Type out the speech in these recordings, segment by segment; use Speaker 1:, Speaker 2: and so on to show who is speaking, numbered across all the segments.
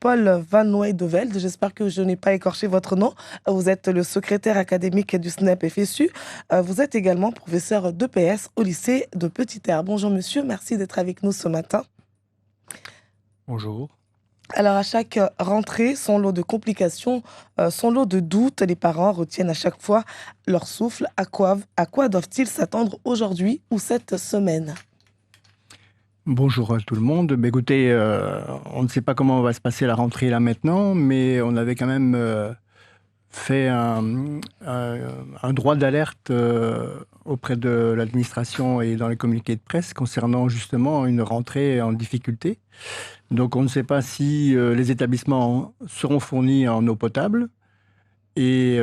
Speaker 1: Paul Van Weyde-Velde. J'espère que je n'ai pas écorché votre nom. Vous êtes le secrétaire académique du SNEP FSU. Vous êtes également professeur d'EPS au lycée de Petite-Terre. Bonjour monsieur, merci d'être avec nous ce matin.
Speaker 2: Bonjour.
Speaker 1: Alors, à chaque rentrée, son lot de complications, son lot de doutes, les parents retiennent à chaque fois leur souffle. À quoi doivent-ils s'attendre aujourd'hui ou cette semaine?
Speaker 2: Bonjour à tout le monde. Écoutez, on ne sait pas comment va se passer la rentrée là maintenant, mais on avait quand même fait un droit d'alerte auprès de l'administration et dans les communiqués de presse concernant justement une rentrée en difficulté. Donc on ne sait pas si les établissements seront fournis en eau potable. Et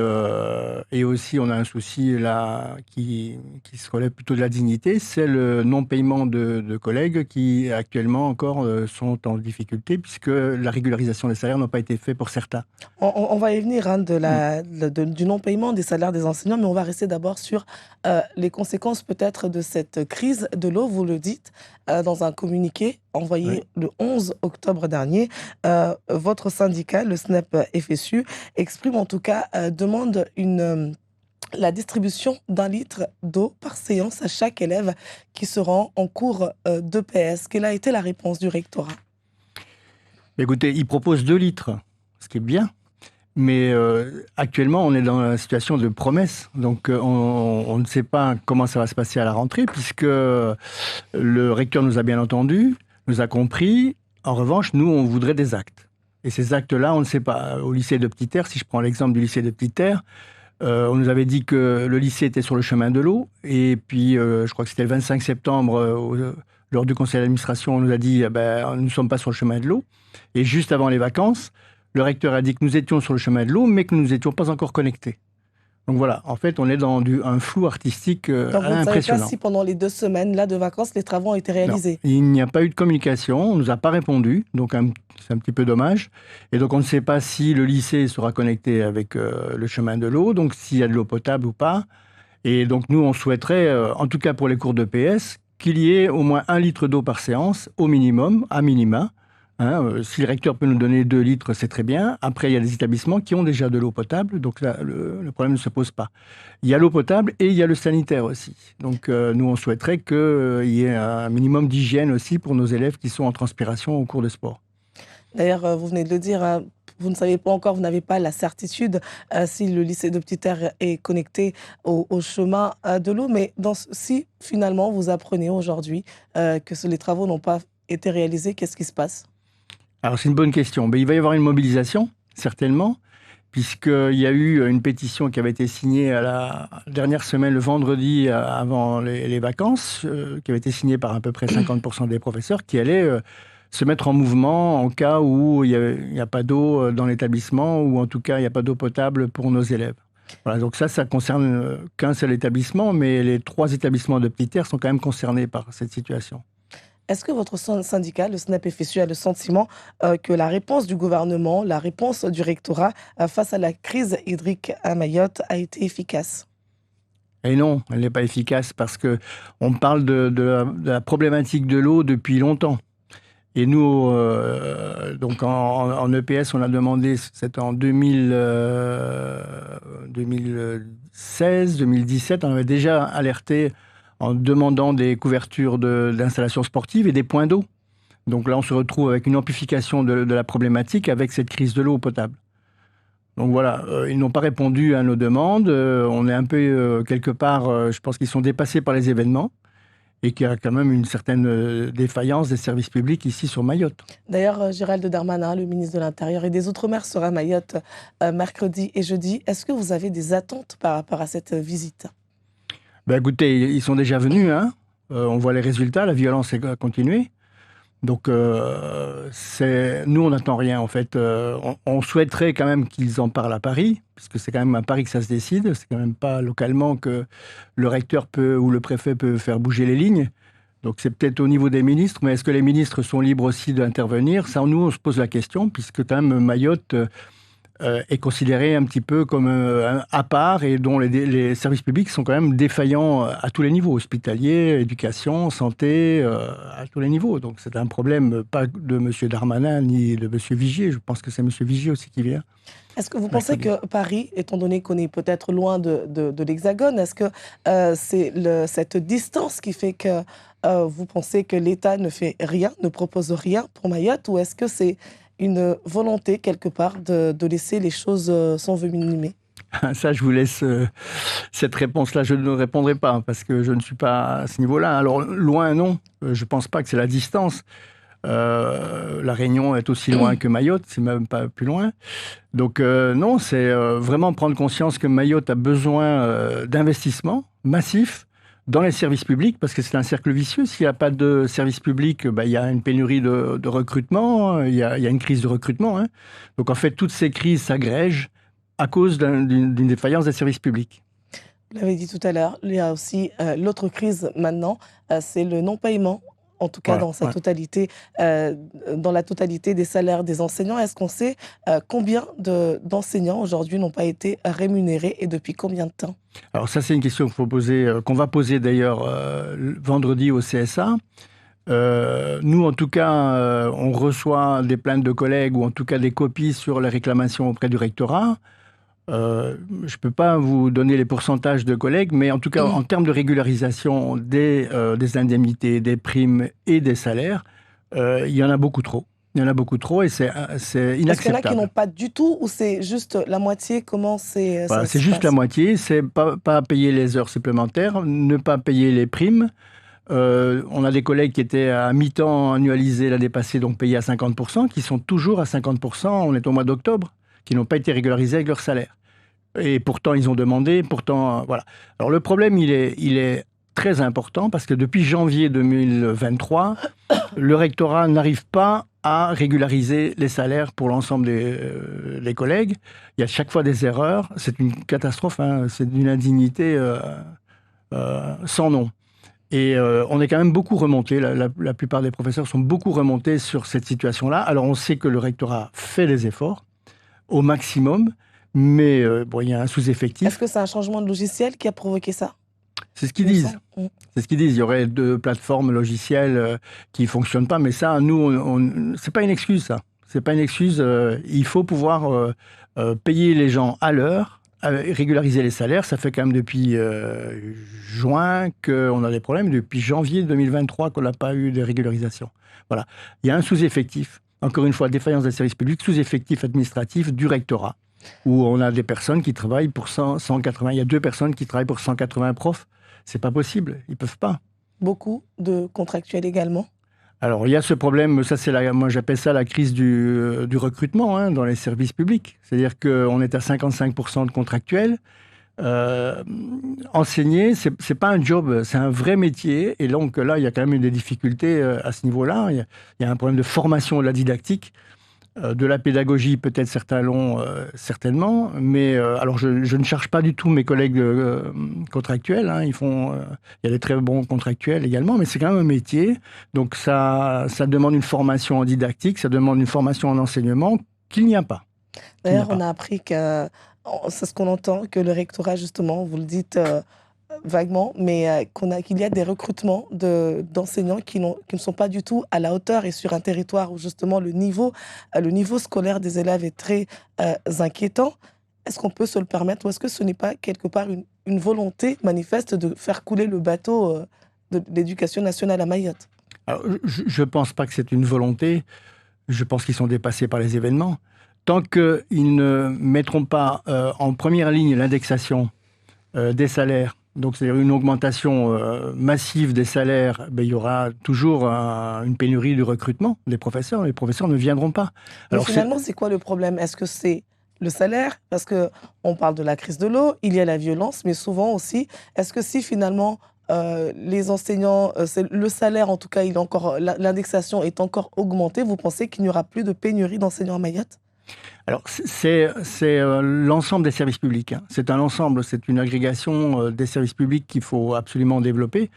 Speaker 2: aussi, on a un souci là qui se relève plutôt de la dignité, c'est le non-paiement de collègues qui actuellement encore sont en difficulté puisque la régularisation des salaires n'a pas été faite pour certains.
Speaker 1: On va y venir hein,
Speaker 2: Mm.
Speaker 1: du non-paiement des salaires des enseignants, mais on va rester d'abord sur les conséquences peut-être de cette crise de l'eau. Vous le dites dans un communiqué envoyé
Speaker 2: Oui.
Speaker 1: le 11 octobre dernier. Votre syndicat, le SNEP FSU, exprime en tout cas, demande la distribution d'un litre d'eau par séance à chaque élève qui se rend en cours d'EPS. Quelle a été la réponse du rectorat?
Speaker 2: Écoutez, ils proposent 2 litres, ce qui est bien. Mais actuellement, on est dans la situation de promesse. Donc, on ne sait pas comment ça va se passer à la rentrée, puisque le recteur nous a bien entendu, nous a compris. En revanche, nous, on voudrait des actes. Et ces actes-là, on ne sait pas. Au lycée de Petite-Terre, si je prends l'exemple du lycée de Petite-Terre, on nous avait dit que le lycée était sur le chemin de l'eau. Et puis, je crois que c'était le 25 septembre, lors du conseil d'administration, on nous a dit nous ne sommes pas sur le chemin de l'eau. Et juste avant les vacances, le recteur a dit que nous étions sur le chemin de l'eau, mais que nous n'étions pas encore connectés. Donc voilà, en fait, on est dans un flou artistique
Speaker 1: Donc, vous ne savez pas
Speaker 2: impressionnant.
Speaker 1: si pendant les 2 semaines là, de vacances, les travaux ont été
Speaker 2: Non,
Speaker 1: réalisés.
Speaker 2: il n'y a pas eu de communication, on ne nous a pas répondu, donc c'est un petit peu dommage. Et donc on ne sait pas si le lycée sera connecté avec le chemin de l'eau, donc s'il y a de l'eau potable ou pas. Et donc nous, on souhaiterait, en tout cas pour les cours de PS, qu'il y ait au moins 1 litre d'eau par séance, au minimum, à minima. Hein, si le recteur peut nous donner 2 litres, c'est très bien. Après, il y a des établissements qui ont déjà de l'eau potable, donc là, le problème ne se pose pas. Il y a l'eau potable et il y a le sanitaire aussi. Donc nous, on souhaiterait qu'il y ait un minimum d'hygiène aussi pour nos élèves qui sont en transpiration au cours de sport.
Speaker 1: D'ailleurs, vous venez de le dire, hein, vous ne savez pas encore, vous n'avez pas la certitude si le lycée de Petite-Terre est connecté au chemin de l'eau. Mais si finalement vous apprenez aujourd'hui que les travaux n'ont pas été réalisés, qu'est-ce qui se passe?
Speaker 2: Alors c'est une bonne question. Il va y avoir une mobilisation, certainement, puisqu'il y a eu une pétition qui avait été signée à la dernière semaine, le vendredi avant les vacances, qui avait été signée par à peu près 50% des professeurs, qui allaient se mettre en mouvement en cas où il n'y a pas d'eau dans l'établissement, ou en tout cas il n'y a pas d'eau potable pour nos élèves. Voilà, donc ça concerne qu'un seul établissement, mais les 3 établissements de Petite-Terre sont quand même concernés par cette situation.
Speaker 1: Est-ce que votre syndicat, le SNEP FSU, a le sentiment que la réponse du gouvernement, la réponse du rectorat face à la crise hydrique à Mayotte a été efficace?
Speaker 2: Et non, elle n'est pas efficace parce que on parle de la problématique de l'eau depuis longtemps. Et nous, donc en EPS, on a demandé, c'était en 2016, 2017, on avait déjà alerté en demandant des couvertures d'installations sportives et des points d'eau. Donc là, on se retrouve avec une amplification de la problématique avec cette crise de l'eau potable. Donc voilà, ils n'ont pas répondu à nos demandes. On est un peu, quelque part, je pense qu'ils sont dépassés par les événements et qu'il y a quand même une certaine défaillance des services publics ici sur Mayotte.
Speaker 1: D'ailleurs, Gérald Darmanin, le ministre de l'Intérieur et des Outre-mer, sera à Mayotte mercredi et jeudi. Est-ce que vous avez des attentes par rapport à cette visite?
Speaker 2: Écoutez, ils sont déjà venus, hein. On voit les résultats, la violence a continué. Donc, nous, on n'attend rien, en fait. On souhaiterait quand même qu'ils en parlent à Paris, puisque c'est quand même à Paris que ça se décide. C'est quand même pas localement que le recteur peut ou le préfet peut faire bouger les lignes. Donc, c'est peut-être au niveau des ministres, mais est-ce que les ministres sont libres aussi d'intervenir? Ça, nous, on se pose la question, puisque quand même Mayotte est considéré un petit peu comme à part et dont les services publics sont quand même défaillants à tous les niveaux, hospitalier, éducation, santé, à tous les niveaux. Donc c'est un problème pas de M. Darmanin ni de M. Vigier. Je pense que c'est M. Vigier aussi qui vient.
Speaker 1: Est-ce que vous pensez que Paris, étant donné qu'on est peut-être loin de l'Hexagone, est-ce que c'est cette distance qui fait que vous pensez que l'État ne fait rien, ne propose rien pour Mayotte, ou est-ce que c'est une volonté quelque part de laisser les choses s'envenimer?
Speaker 2: Ça, je vous laisse cette réponse-là. Je ne répondrai pas parce que je ne suis pas à ce niveau-là. Alors, loin, non. Je ne pense pas que c'est la distance. La Réunion est aussi loin que Mayotte, c'est même pas plus loin. Donc non, c'est vraiment prendre conscience que Mayotte a besoin d'investissements massifs dans les services publics, parce que c'est un cercle vicieux. S'il n'y a pas de services publics, il y a une pénurie de recrutement, il y a une crise de recrutement. Hein. Donc en fait, toutes ces crises s'agrègent à cause d'une défaillance des services publics.
Speaker 1: Vous l'avez dit tout à l'heure, il y a aussi l'autre crise maintenant, c'est le non-paiement, en tout cas
Speaker 2: Voilà,
Speaker 1: dans sa
Speaker 2: ouais.
Speaker 1: totalité, dans la totalité des salaires des enseignants. Est-ce qu'on sait combien d'enseignants aujourd'hui n'ont pas été rémunérés et depuis combien de temps?
Speaker 2: Alors ça, c'est une question qu'on va poser d'ailleurs vendredi au CSA. Nous, en tout cas, on reçoit des plaintes de collègues ou en tout cas des copies sur les réclamations auprès du rectorat. Je ne peux pas vous donner les pourcentages de collègues, mais en tout cas, en termes de régularisation des indemnités, des primes et des salaires, il y en a beaucoup trop. Il y en a beaucoup trop et c'est inacceptable.
Speaker 1: Est-ce qu'il y en a qui n'ont pas du tout ou c'est juste la moitié? Comment c'est
Speaker 2: Voilà,
Speaker 1: ça
Speaker 2: c'est
Speaker 1: se
Speaker 2: juste la
Speaker 1: passe?
Speaker 2: moitié. C'est pas payer les heures supplémentaires, ne pas payer les primes. On a des collègues qui étaient à mi-temps annualisés l'année passée, donc payés à 50%, qui sont toujours à 50%, on est au mois d'octobre, qui n'ont pas été régularisés avec leur salaire. Et pourtant, ils ont demandé, pourtant, voilà. Alors le problème, il est très important parce que depuis janvier 2023, le rectorat n'arrive pas à régulariser les salaires pour l'ensemble des collègues. Il y a chaque fois des erreurs. C'est une catastrophe, hein. C'est d'une indignité sans nom. Et on est quand même beaucoup remonté, la plupart des professeurs sont beaucoup remontés sur cette situation-là. Alors on sait que le rectorat fait des efforts au maximum, mais bon, il y a un
Speaker 1: Est-ce
Speaker 2: sous-effectif.
Speaker 1: que c'est un changement de logiciel qui a provoqué ça?
Speaker 2: C'est ce qu'ils
Speaker 1: Il me
Speaker 2: disent.
Speaker 1: semble.
Speaker 2: C'est ce qu'ils disent. Il y aurait 2 plateformes logicielles qui ne fonctionnent pas, mais ça, nous, c'est pas une excuse, ça. C'est pas une excuse. Il faut pouvoir payer les gens à l'heure, régulariser les salaires. Ça fait quand même depuis juin qu'on a des problèmes, depuis janvier 2023 qu'on n'a pas eu de régularisation. Voilà. Il y a un sous-effectif. Encore une fois, défaillance des services publics, sous-effectif administratif du rectorat, où on a des personnes qui travaillent pour 180. Il y a 2 personnes qui travaillent pour 180 profs. C'est pas possible, ils peuvent pas.
Speaker 1: Beaucoup de contractuels également.
Speaker 2: Alors il y a ce problème, ça c'est moi j'appelle ça la crise du recrutement hein, dans les services publics. C'est-à-dire qu'on est à 55% de contractuels. Enseigner, c'est pas un job, c'est un vrai métier. Et donc là, il y a quand même des difficultés à ce niveau-là. Il y a un problème de formation de la didactique. De la pédagogie, peut-être certains l'ont, certainement, mais alors je ne cherche pas du tout mes collègues contractuels, hein, il y a des très bons contractuels également, mais c'est quand même un métier, donc ça demande une formation en didactique, ça demande une formation en enseignement qu'il n'y a pas.
Speaker 1: D'ailleurs, on a appris que, c'est ce qu'on entend, que le rectorat, justement, vous le dites vaguement, mais qu'il y a des recrutements d'enseignants qui ne sont pas du tout à la hauteur et sur un territoire où, justement, le niveau scolaire des élèves est très inquiétant. Est-ce qu'on peut se le permettre ou est-ce que ce n'est pas quelque part une volonté manifeste de faire couler le bateau de l'éducation nationale à Mayotte?
Speaker 2: Alors, je ne pense pas que c'est une volonté, je pense qu'ils sont dépassés par les événements. Tant qu'ils ne mettront pas en première ligne l'indexation des salaires, donc c'est-à-dire une augmentation massive des salaires, il y aura toujours une pénurie de recrutement des professeurs. Les professeurs ne viendront pas.
Speaker 1: Mais finalement, c'est quoi le problème? Est-ce que c'est le salaire? Parce qu'on parle de la crise de l'eau, il y a la violence, mais souvent aussi, est-ce que si finalement les enseignants, le salaire en tout cas, l'indexation est encore augmentée, vous pensez qu'il n'y aura plus de pénurie d'enseignants à Mayotte?
Speaker 2: Alors, c'est l'ensemble des services publics. Hein. C'est un ensemble, c'est une agrégation des services publics qu'il faut absolument développer.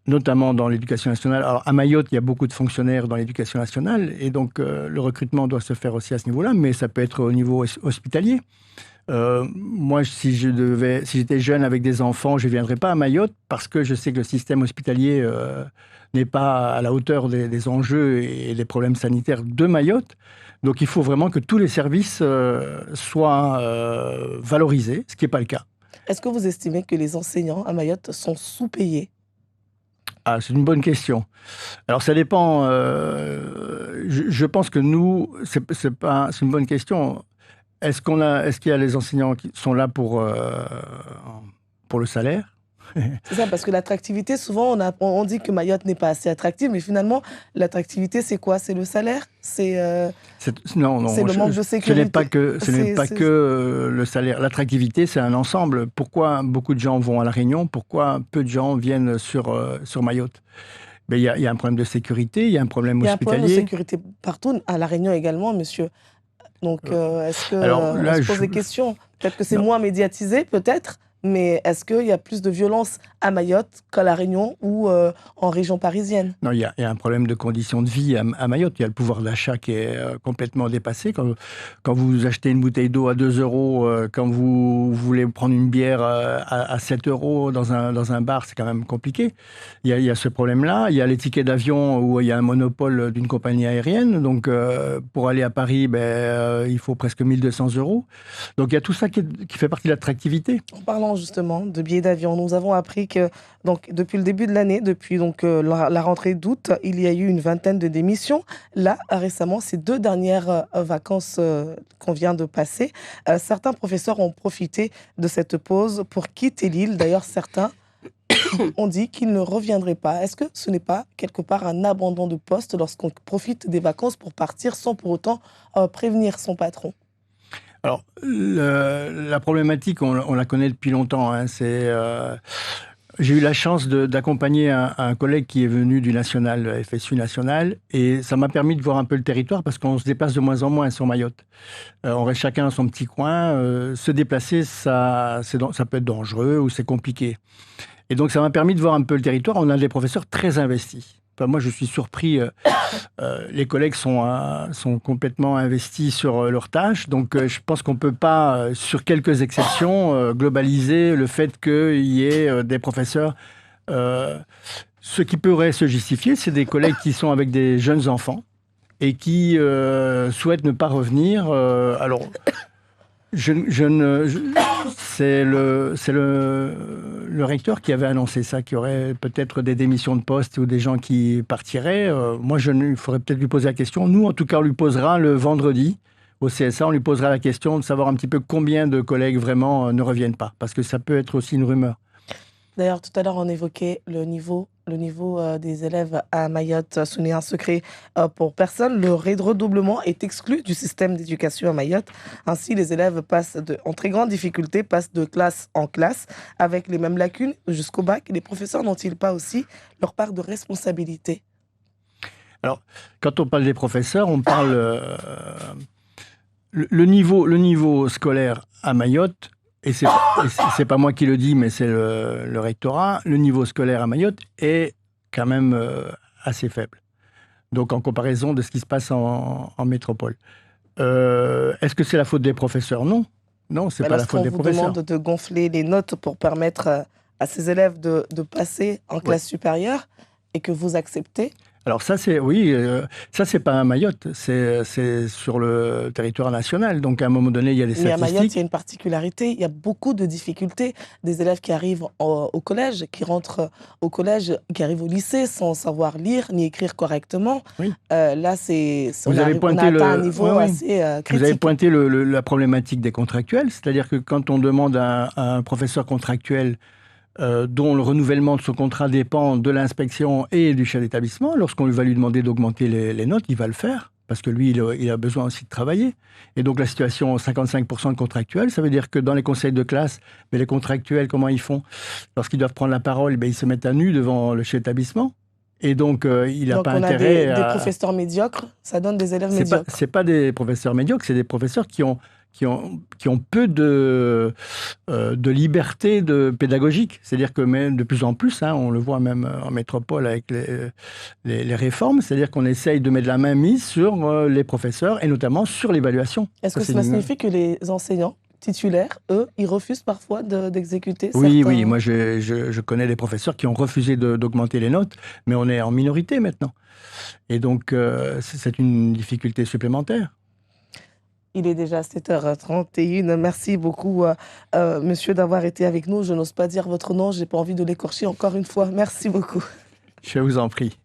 Speaker 2: notamment dans l'éducation nationale. Alors, à Mayotte, il y a beaucoup de fonctionnaires dans l'éducation nationale, et donc le recrutement doit se faire aussi à ce niveau-là, mais ça peut être au niveau hospitalier. Moi, si j'étais jeune avec des enfants, je ne viendrais pas à Mayotte parce que je sais que le système hospitalier n'est pas à la hauteur des enjeux et des problèmes sanitaires de Mayotte. Donc, il faut vraiment que tous les services soient valorisés, ce qui n'est pas le cas.
Speaker 1: Est-ce que vous estimez que les enseignants à Mayotte sont sous-payés?
Speaker 2: Ah, c'est une bonne question. Alors, ça dépend. Je pense que nous, c'est une bonne question. Est-ce qu'il y a les enseignants qui sont là pour le salaire?
Speaker 1: C'est ça, parce que l'attractivité, souvent, on dit que Mayotte n'est pas assez attractive, mais finalement, l'attractivité, c'est quoi? C'est le salaire? C'est
Speaker 2: Non,
Speaker 1: c'est le manque de sécurité?
Speaker 2: Ce n'est pas que le salaire. L'attractivité, c'est un ensemble. Pourquoi beaucoup de gens vont à La Réunion? Pourquoi peu de gens viennent sur Mayotte? Ben, il y a un problème de sécurité, il y a un problème
Speaker 1: Il y a un problème de
Speaker 2: hospitalier.
Speaker 1: sécurité partout, à La Réunion également, monsieur. Donc, est-ce
Speaker 2: Alors
Speaker 1: qu'on
Speaker 2: là,
Speaker 1: se pose des questions? Peut-être que c'est
Speaker 2: non.
Speaker 1: moins médiatisé, peut-être, mais est-ce qu'il y a plus de violence à Mayotte qu'à La Réunion ou en région parisienne?
Speaker 2: Non, il y a un problème de conditions de vie à Mayotte. Il y a le pouvoir d'achat qui est complètement dépassé. Quand vous achetez une bouteille d'eau à 2 euros, quand vous voulez prendre une bière à 7 euros dans un bar, c'est quand même compliqué. Il y a ce problème-là. Il y a les tickets d'avion où il y a un monopole d'une compagnie aérienne. Donc, pour aller à Paris, il faut presque 1200 euros. Donc, il y a tout ça qui fait partie de l'attractivité.
Speaker 1: En parlant justement de billets d'avion, nous avons appris que donc, depuis le début de l'année, depuis donc, la rentrée d'août, il y a eu une vingtaine de démissions. Là, récemment, ces 2 dernières vacances qu'on vient de passer, certains professeurs ont profité de cette pause pour quitter l'île. D'ailleurs, certains ont dit qu'ils ne reviendraient pas. Est-ce que ce n'est pas quelque part un abandon de poste lorsqu'on profite des vacances pour partir sans pour autant prévenir son patron?
Speaker 2: Alors, la problématique, on la connaît depuis longtemps. Hein, j'ai eu la chance d'accompagner un collègue qui est venu du national, FSU national, et ça m'a permis de voir un peu le territoire parce qu'on se déplace de moins en moins sur Mayotte. On reste chacun dans son petit coin. Se déplacer, ça peut être dangereux ou c'est compliqué. Et donc, ça m'a permis de voir un peu le territoire. On a des professeurs très investis. Enfin, moi, je suis surpris. Les collègues sont complètement investis sur leurs tâches. Donc, je pense qu'on ne peut pas, sur quelques exceptions, globaliser le fait qu'il y ait des professeurs. Ce qui pourrait se justifier, c'est des collègues qui sont avec des jeunes enfants et qui souhaitent ne pas revenir. Alors, c'est le recteur qui avait annoncé ça, qu'il y aurait peut-être des démissions de poste ou des gens qui partiraient. Moi, il faudrait peut-être lui poser la question. Nous, en tout cas, on lui posera le vendredi au CSA, on lui posera la question de savoir un petit peu combien de collègues vraiment ne reviennent pas, parce que ça peut être aussi une rumeur.
Speaker 1: D'ailleurs, tout à l'heure, on évoquait le niveau des élèves à Mayotte. Ce n'est un secret pour personne. Le redoublement est exclu du système d'éducation à Mayotte. Ainsi, les élèves en très grande difficulté, passent de classe en classe avec les mêmes lacunes jusqu'au bac. Les professeurs n'ont-ils pas aussi leur part de responsabilité?
Speaker 2: Alors, quand on parle des professeurs, on parle le niveau scolaire à Mayotte. Et c'est pas moi qui le dis, mais c'est le rectorat. Le niveau scolaire à Mayotte est quand même assez faible. Donc, en comparaison de ce qui se passe en métropole. Est-ce que c'est la faute des professeurs? Non. Non, c'est pas la faute des professeurs.
Speaker 1: Lorsqu'on vous demande de gonfler les notes pour permettre à ces élèves de passer en classe supérieure et que vous acceptez?
Speaker 2: Alors ça, c'est pas à Mayotte, c'est sur le territoire national. Donc à un moment donné, il y a des statistiques.
Speaker 1: Mais à Mayotte, il y a une particularité, il y a beaucoup de difficultés. Des élèves qui arrivent au collège, qui rentrent au collège, qui arrivent au lycée sans savoir lire ni écrire correctement.
Speaker 2: Oui.
Speaker 1: Là, on a atteint un niveau assez critique.
Speaker 2: Vous avez pointé la problématique des contractuels, c'est-à-dire que quand on demande à un professeur contractuel dont le renouvellement de son contrat dépend de l'inspection et du chef d'établissement, lorsqu'on va lui demander d'augmenter les notes, il va le faire, parce que lui, il a besoin aussi de travailler. Et donc la situation 55% de contractuels, ça veut dire que dans les conseils de classe, mais les contractuels, comment ils font? Lorsqu'ils doivent prendre la parole, ils se mettent à nu devant le chef d'établissement. Et donc, il n'a pas intérêt
Speaker 1: des professeurs médiocres, ça donne des élèves médiocres.
Speaker 2: C'est pas des professeurs médiocres, c'est des professeurs qui ont qui ont peu de liberté pédagogique. C'est-à-dire que même de plus en plus, hein, on le voit même en métropole avec les réformes, c'est-à-dire qu'on essaye de mettre la main mise sur les professeurs et notamment sur l'évaluation.
Speaker 1: Est-ce que cela signifie que les enseignants titulaires, eux, ils refusent parfois d'exécuter
Speaker 2: Oui,
Speaker 1: certains...
Speaker 2: oui, moi je connais des professeurs qui ont refusé d'augmenter les notes, mais on est en minorité maintenant. Et donc c'est une difficulté supplémentaire.
Speaker 1: Il est déjà 7h31. Merci beaucoup, monsieur, d'avoir été avec nous. Je n'ose pas dire votre nom, j'ai pas envie de l'écorcher encore une fois. Merci beaucoup.
Speaker 2: Je vous en prie.